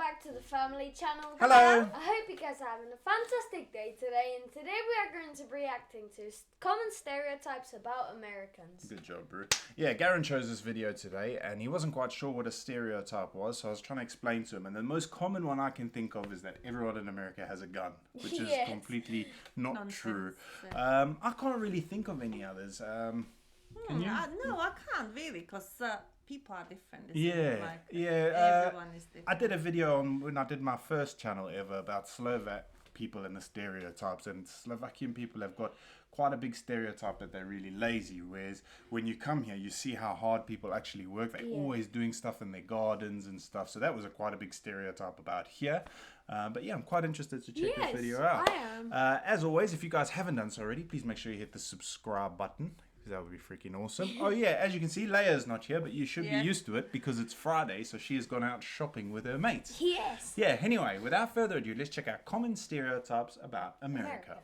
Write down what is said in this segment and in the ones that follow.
back to the family channel. Hello. I hope you guys are having a fantastic day today, and today we are going to be reacting to common stereotypes about Americans. Good job, Brew. Yeah, Garen chose this video today, and he wasn't quite sure what a stereotype was, so I was trying to explain to him. And the most common one I can think of is that everyone in America has a gun, which is Yes. completely not Nonsense, true. yeah. I can't really think of any others. Can you? No, I can't really, because people are different. Isn't Yeah, it? Like, yeah. everyone is different. I did a video on when I did my first channel ever about Slovak people and the stereotypes, and Slovakian people have got quite a big stereotype that they're really lazy, whereas when you come here you see how hard people actually work. They're always doing stuff in their gardens and stuff, so that was quite a big stereotype about here. But yeah, I'm quite interested to check this video out. I am. As always, if you guys haven't done so already, please make sure you hit the subscribe button, because that would be freaking awesome. Oh yeah, as you can see, Leia's not here, but you should be used to it because it's Friday, so she has gone out shopping with her mates. Yes. Yeah, anyway, without further ado, let's check out common stereotypes about America.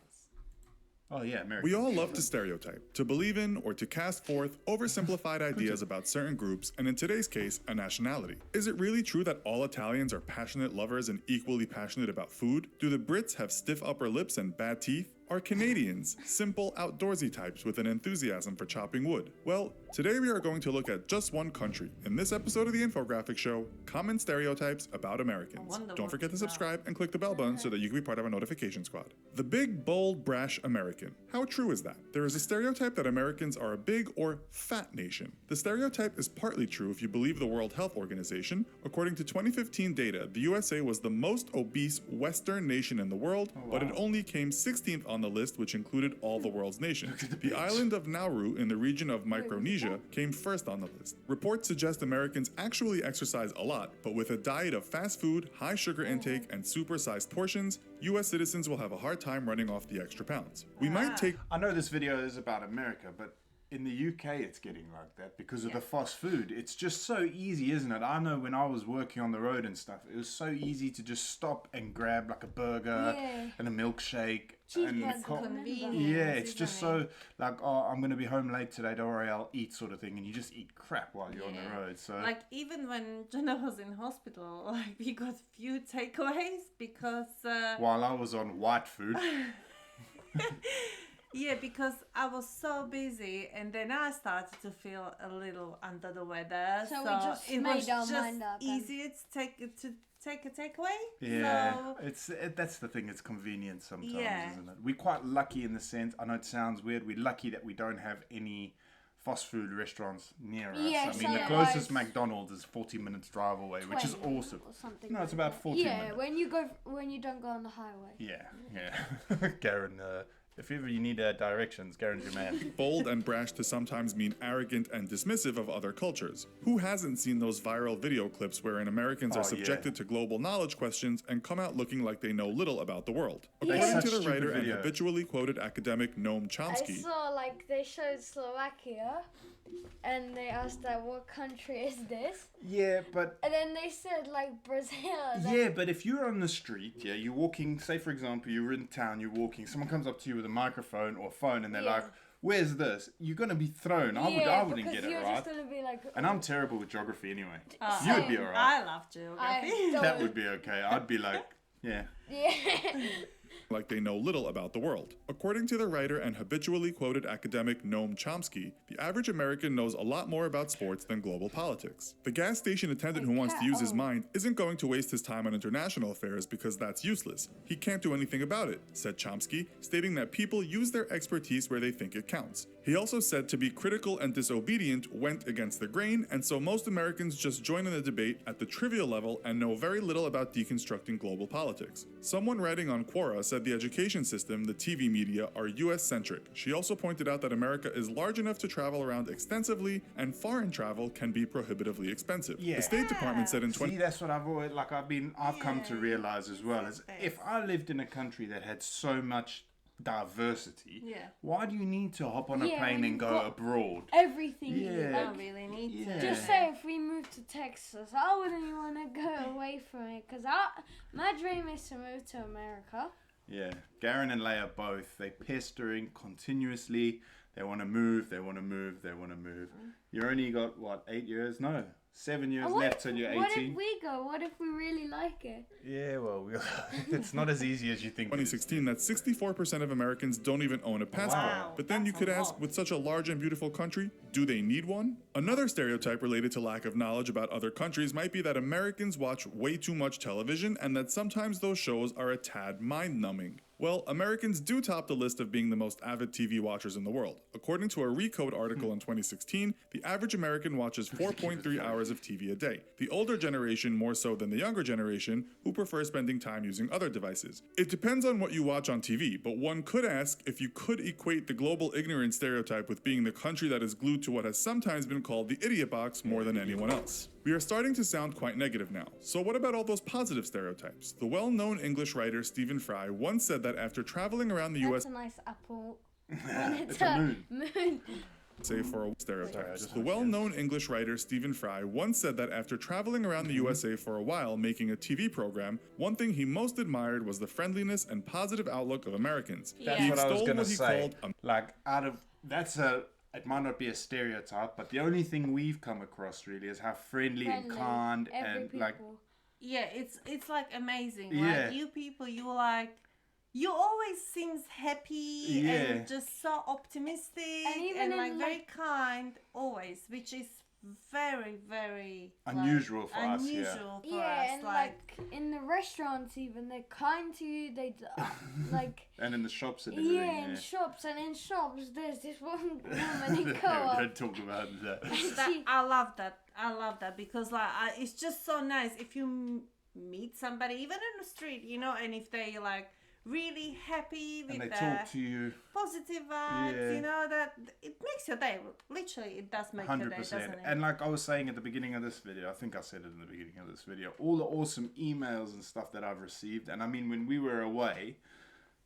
Oh yeah, America. We all love to stereotype, to believe in or to cast forth oversimplified ideas about certain groups, and in today's case, a nationality. Is it really true that all Italians are passionate lovers and equally passionate about food? Do the Brits have stiff upper lips and bad teeth? Are Canadians simple, outdoorsy types with an enthusiasm for chopping wood? Well, today we are going to look at just one country in this episode of the Infographic Show, Common Stereotypes About Americans. Don't forget to subscribe and click the bell button so that you can be part of our notification squad. The big, bold, brash American. How true is that? There is a stereotype that Americans are a big or fat nation. The stereotype is partly true if you believe the World Health Organization. According to 2015 data, the USA was the most obese Western nation in the world, but it only came 16th on the list, which included all the world's nations. The island of Nauru in the region of Micronesia came first on the list. Reports suggest Americans actually exercise a lot, but with a diet of fast food, high sugar intake, and supersized portions, US citizens will have a hard time running off the extra pounds. We might take I know this video is about America, but in the UK it's getting like that because of the fast food. It's just so easy, isn't it? I know when I was working on the road and stuff, it was so easy to just stop and grab like a burger and a milkshake. Yeah, it's just so like, oh, I'm going to be home late today, don't worry, I'll eat sort of thing. And you just eat crap while you're on the road. So like even when Jenna was in hospital, like we got few takeaways because while I was on white food. yeah, because I was so busy, and then I started to feel a little under the weather. So we just it made was our just mind up. easier to take a takeaway. Yeah, So, that's the thing. It's convenient sometimes, Yeah. isn't it? We're quite lucky in the sense. I know it sounds weird. We're lucky that we don't have any fast food restaurants near us. Yes, I mean, the yeah. closest McDonald's is 40 minutes drive away, which is 20 awesome. or something No, it's like about that. 14 Yeah, minutes. when you don't go on the highway. Yeah. Garen, if ever you need directions, Garen's your man. bold and brash to sometimes mean arrogant and dismissive of other cultures. Who hasn't seen those viral video clips wherein Americans are subjected to global knowledge questions and come out looking like they know little about the world? According to the writer and habitually quoted academic Noam I Chomsky, saw like they showed Slovakia, and they asked that what country is this, Yeah, but and then they said like Brazil. yeah, but if you're on the street, you're walking, say for example, you're in town, you're walking, someone comes up to you with a microphone or phone and they're like, where's this? You're going to be thrown. I wouldn't get it, you're right? just gonna be like, And I'm terrible with geography anyway. Oh. You would be alright. I love geography. That would be okay. I'd be like, yeah. like they know little about the world. According to the writer and habitually quoted academic Noam Chomsky, the average American knows a lot more about sports than global politics. The gas station attendant who wants to use his mind isn't going to waste his time on international affairs because that's useless. He can't do anything about it, said Chomsky, stating that people use their expertise where they think it counts. He also said to be critical and disobedient went against the grain, and so most Americans just join in the debate at the trivial level and know very little about deconstructing global politics. Someone writing on Quora said the education system, the TV media, are US-centric. She also pointed out that America is large enough to travel around extensively, and foreign travel can be prohibitively expensive. Yeah. The State Department said in See, that's what I've always, I've come to realize as well, is if I lived in a country that had so much diversity, why do you need to hop on a plane and go abroad? everything. Yeah. I don't really need to. Just say if we moved to Texas, I wouldn't want to go away from it because my dream is to move to America. Yeah, Garen and Leia both, they pestering continuously. They want to move, they want to move, they want to move. You only got, what, 8 years? No, 7 years And what left till you're 18. What if we go? What if we really like it? Yeah, well, it's not as easy as you think. 2016, that 64% of Americans don't even own a passport. Wow, But then you that's could a ask, lot. with such a large and beautiful country, do they need one? Another stereotype related to lack of knowledge about other countries might be that Americans watch way too much television and that sometimes those shows are a tad mind-numbing. Well, Americans do top the list of being the most avid TV watchers in the world. According to a Recode article in 2016, the average American watches 4.3 hours of TV a day. The older generation more so than the younger generation, who prefer spending time using other devices. It depends on what you watch on TV, but one could ask if you could equate the global ignorance stereotype with being the country that is glued to what has sometimes been called the idiot box more than anyone else. We are starting to sound quite negative now. So what about all those positive stereotypes? The well-known English writer Stephen Fry once said that after traveling around the US That's a nice apple. It's a moon. Moon. for stereotypes. The well-known English writer Stephen Fry once said that after traveling around the USA for a while making a TV program, one thing he most admired was the friendliness and positive outlook of Americans. That's He What I was extolled gonna what he say. called Like, it might not be a stereotype, but the only thing we've come across really is how friendly and kind Every and like, people. Yeah, it's like amazing. Yeah. Like you people, you always seems happy Yeah. and just so optimistic And even and in, like very like- kind always, which is very, very Unusual for us, yeah. unusual for Yeah, us. and like in the restaurants even, they're kind to you. Like and in the shops and everything. yeah, in shops, and in shops there's this one woman in co-op. Don't talk about that. that, I love that. I love that because it's just so nice if you meet somebody even in the street, and if they like really happy with And they the talk to you. positive vibes, Yeah. that it makes your day. Literally, it does make your day, 100%. doesn't it? And like I was saying at the beginning of this video, I think I said it in the beginning of this video, all the awesome emails and stuff that I've received. And I mean, when we were away,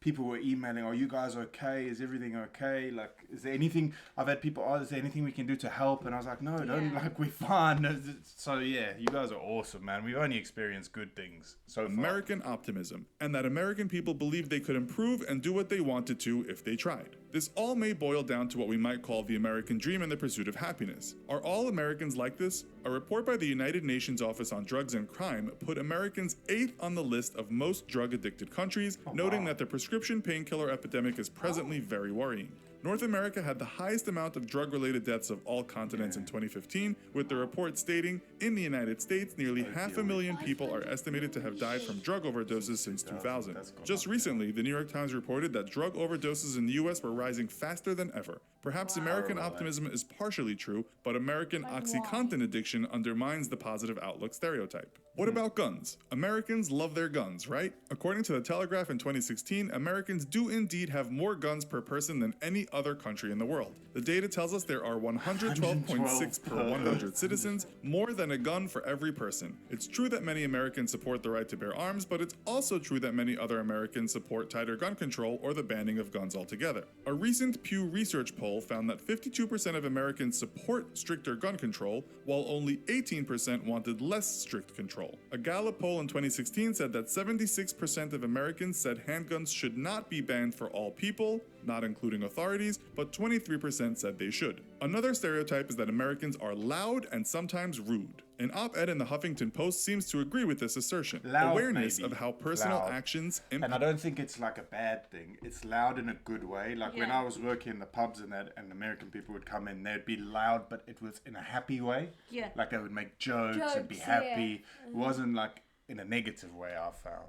people were emailing, are you guys okay? Is everything okay? Like, is there anything, I've had people, is there anything we can do to help? And I was like, no, don't, Yeah. like, we're fine. So yeah, you guys are awesome, man. We've only experienced good things so far. American optimism, and that American people believed they could improve and do what they wanted to if they tried. This all may boil down to what we might call the American dream and the pursuit of happiness. Are all Americans like this? A report by the United Nations Office on Drugs and Crime put Americans 8th on the list of most drug-addicted countries, noting that the prescription painkiller epidemic is presently very worrying. North America had the highest amount of drug-related deaths of all continents in 2015, with the report stating, in the United States, nearly 500,000 people are estimated to have died from drug overdoses since 2000. Just recently, the New York Times reported that drug overdoses in the US were rising faster than ever. Perhaps American optimism is partially true, but American OxyContin addiction undermines the positive outlook stereotype. What about guns? Americans love their guns, right? According to the Telegraph in 2016, Americans do indeed have more guns per person than any other country in the world. The data tells us there are 112.6 per 100 citizens, more than a gun for every person. It's true that many Americans support the right to bear arms, but it's also true that many other Americans support tighter gun control or the banning of guns altogether. A recent Pew Research poll found that 52% of Americans support stricter gun control, while only 18% wanted less strict control. A Gallup poll in 2016 said that 76% of Americans said handguns should not be banned for all people, not including authorities, but 23% said they should. Another stereotype is that Americans are loud and sometimes rude. An op-ed in the Huffington Post seems to agree with this assertion. Loud, Awareness maybe. of how personal Loud. actions And I don't think it's like a bad thing. It's loud in a good way. Like when Yeah. I was working in the pubs and that, and American people would come in, they'd be loud, but it was in a happy way. Yeah. Like they would make jokes and be Jokes, happy. It wasn't like in a negative way, I found.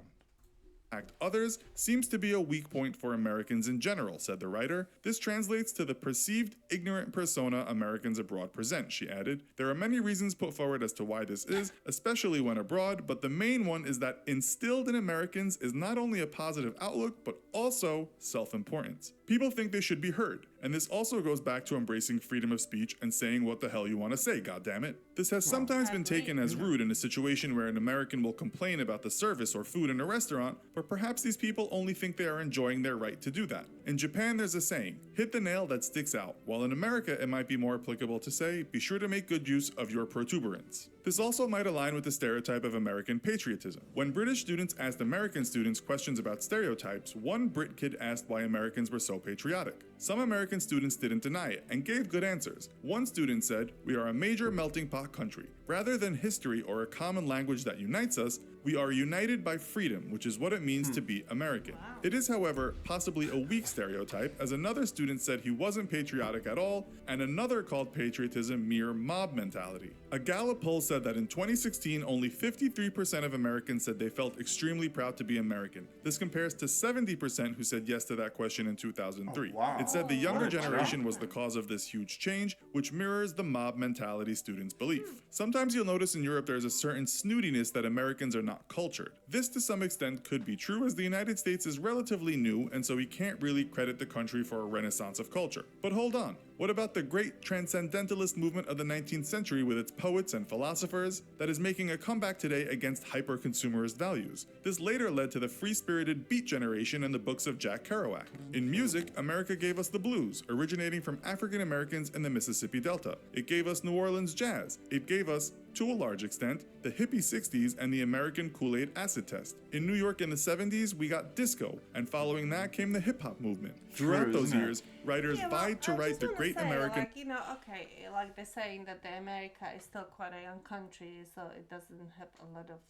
others seems to be a weak point for Americans in general, said the writer. This translates to the perceived ignorant persona Americans abroad present, she added. There are many reasons put forward as to why this is, especially when abroad, but the main one is that instilled in Americans is not only a positive outlook, but also self-importance. People think they should be heard, and this also goes back to embracing freedom of speech and saying what the hell you want to say, goddammit. This has sometimes been taken as rude in a situation where an American will complain about the service or food in a restaurant, but perhaps these people only think they are enjoying their right to do that. In Japan, there's a saying, hit the nail that sticks out, while in America it might be more applicable to say, be sure to make good use of your protuberance. This also might align with the stereotype of American patriotism. When British students asked American students questions about stereotypes, one Brit kid asked why Americans were so patriotic. Some American students didn't deny it and gave good answers. One student said, "We are a major melting pot country. Rather than history or a common language that unites us, we are united by freedom, which is what it means to be American. Wow. It is, however, possibly a weak stereotype, as another student said he wasn't patriotic at all, and another called patriotism mere mob mentality. A Gallup poll said that in 2016, only 53% of Americans said they felt extremely proud to be American. This compares to 70% who said yes to that question in 2003. Oh, wow. It said the younger What a generation jump. was the cause of this huge change, which mirrors the mob mentality students' belief. Sometimes you'll notice in Europe there's a certain snootiness that Americans are not cultured. This to some extent could be true, as the United States is relatively new, and so we can't really credit the country for a renaissance of culture. But hold on. What about the great transcendentalist movement of the 19th century with its poets and philosophers that is making a comeback today against hyper-consumerist values? This later led to the free-spirited Beat generation and the books of Jack Kerouac. In music, America gave us the blues, originating from African Americans in the Mississippi Delta. It gave us New Orleans jazz. It gave us, to a large extent, the hippie 60s and the American Kool-Aid acid test. In New York in the 70s, we got disco, and following that came the hip-hop movement. Throughout True, those isn't it? years, writers Yeah, well, vied to I write just the wanna great say, American... like, okay, like they're saying that the America is still quite a young country, so it doesn't have a lot of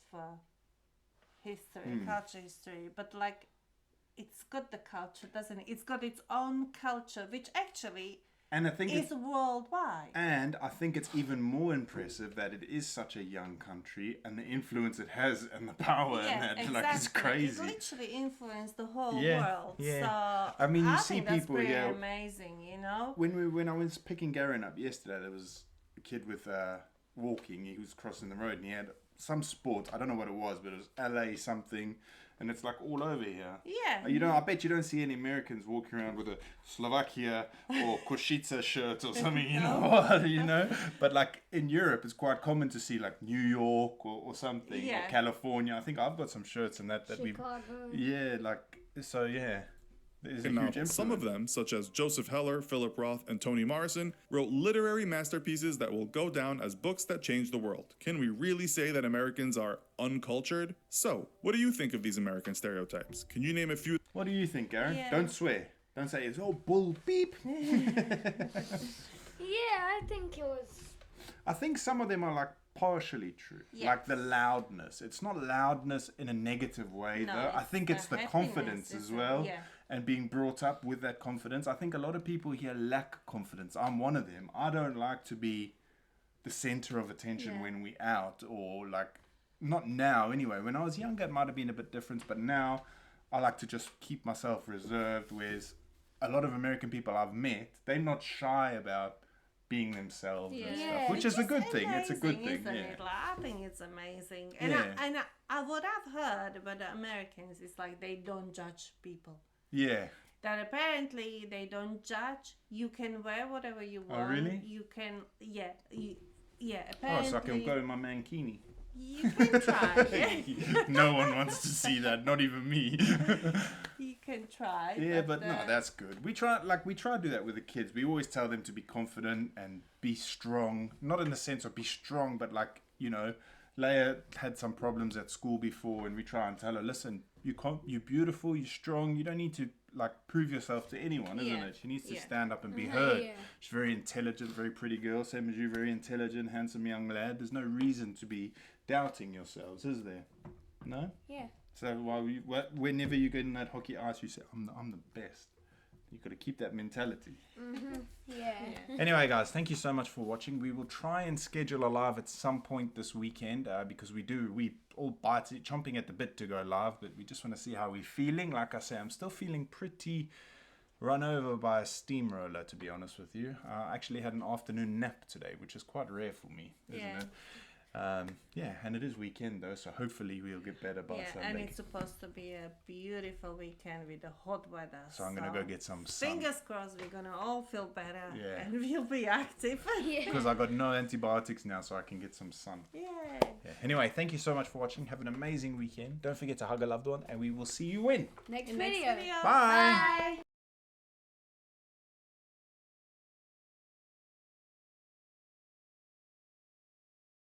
history, culture history, but like, it's got the culture, doesn't it? It's got its own culture, which actually And I think is worldwide. And I think it's even more impressive that it is such a young country and the influence it has and the power and that. exactly. Like, it's crazy. It literally influenced the whole Yeah, world. yeah. So I mean, you I see think that's people, pretty yeah. amazing, you know? When I was picking Garen up yesterday, there was a kid with walking. He was crossing the road and he had some sport. I don't know what it was, but it was LA something. And it's like all over here. Yeah. I bet you don't see any Americans walking around with a Slovakia or Košice shirt or something, you know. But like in Europe, it's quite common to see like New York or something, Yeah. or California. I think I've got some shirts and that we, Chicago. yeah, like so, yeah. There's a Now, huge influence. some of them, such as Joseph Heller, Philip Roth, and Toni Morrison, wrote literary masterpieces that will go down as books that changed the world. Can we really say that Americans are uncultured? So, what do you think of these American stereotypes? Can you name a few? What do you think, Garen? Yeah. Don't swear. Don't say it's all bull beep. Yeah, I think it was. I think some of them are like partially true. Yes. Like the loudness. It's not loudness in a negative way, No, though. I it's think the it's the happiness, confidence as isn't it? well. Yeah. And being brought up with that confidence. I think a lot of people here lack confidence. I'm one of them. I don't like to be the center of attention Yeah. when we out, or like, not now anyway. When I was younger, it might have been a bit different, but now I like to just keep myself reserved. Whereas a lot of American people I've met, they're not shy about being themselves and Yeah. stuff, which is a good thing. It's a good amazing, thing. isn't Yeah. it? Like, I think it's amazing. And, Yeah. what I've heard about the Americans is like they don't judge people. Yeah. That apparently they don't judge. You can wear whatever you want. Oh, really? You can, yeah. Oh, Apparently, so I can go in my mankini. you can try. Yeah. No one wants to see that, not even me. You can try. Yeah, but no, that's good. We try to do that with the kids. We always tell them to be confident and be strong. Not in the sense of be strong, but like, you know, Leia had some problems at school before, and we try and tell her, listen, you're beautiful, you're strong, you don't need to like prove yourself to anyone, isn't Yeah. it? She needs to Yeah. stand up and be heard. Yeah. She's very intelligent, very pretty girl, same as you, very intelligent, handsome young lad. There's no reason to be doubting yourselves, is there? No? Yeah. So whenever you get in that hockey ice, you say, I'm the best. You've got to keep that mentality. Yeah. Anyway, guys, thank you so much for watching. We will try and schedule a live at some point this weekend because we all chomping at the bit to go live, but we just want to see how we're feeling. Like I say, I'm still feeling pretty run over by a steamroller, to be honest with you. I actually had an afternoon nap today, which is quite rare for me, isn't Yeah. it? And it is weekend though, so hopefully we'll get better by Yeah, Sunday. and it's supposed to be a beautiful weekend with the hot weather. So I'm gonna go get some sun. Fingers crossed, we're gonna all feel better Yeah. and we'll be active. Yeah. Because I got no antibiotics now, so I can get some sun. Yay! Yeah. Anyway, thank you so much for watching. Have an amazing weekend. Don't forget to hug a loved one, and we will see you when. Next Next video. video. Bye. Bye.